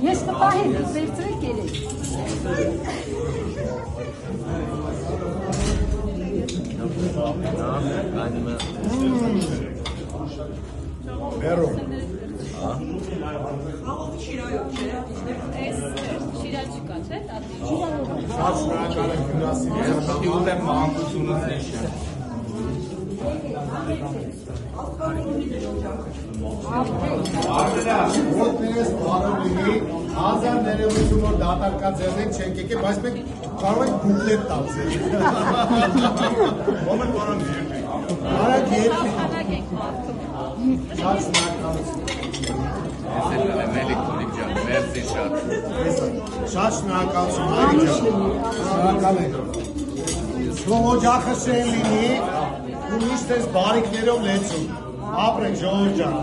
Ես կպահեմ, վերցրեք երեք։ Բերո։ Շիրա չկա, չէ՞, տատի։ Շատ շնորհակալ եմ հյուրասիրի։ Ուտեմ մանկությունից նշեմ։ Ոտներս բարով լինի, հազար ներողություն որ դատարկած ձեռնենք չենք եկել, բայց մենք կարող ենք բուկլետ տալ ձեր։ Ո՞մ է կարող երկրի։ Արագ երկրի։ Շատ շնորհակալություն։ Ես էլ եմ էլեկտրոնիկ ջան, մերսի շատ։ Շատ շնորհակալություն, Արի ջան։ Շնորհակալ ենք։ Թող օջախը շեն լինի, ու միշտ այս բարիքներով լեցում։ Ապրեք ժողովուրդ ջան։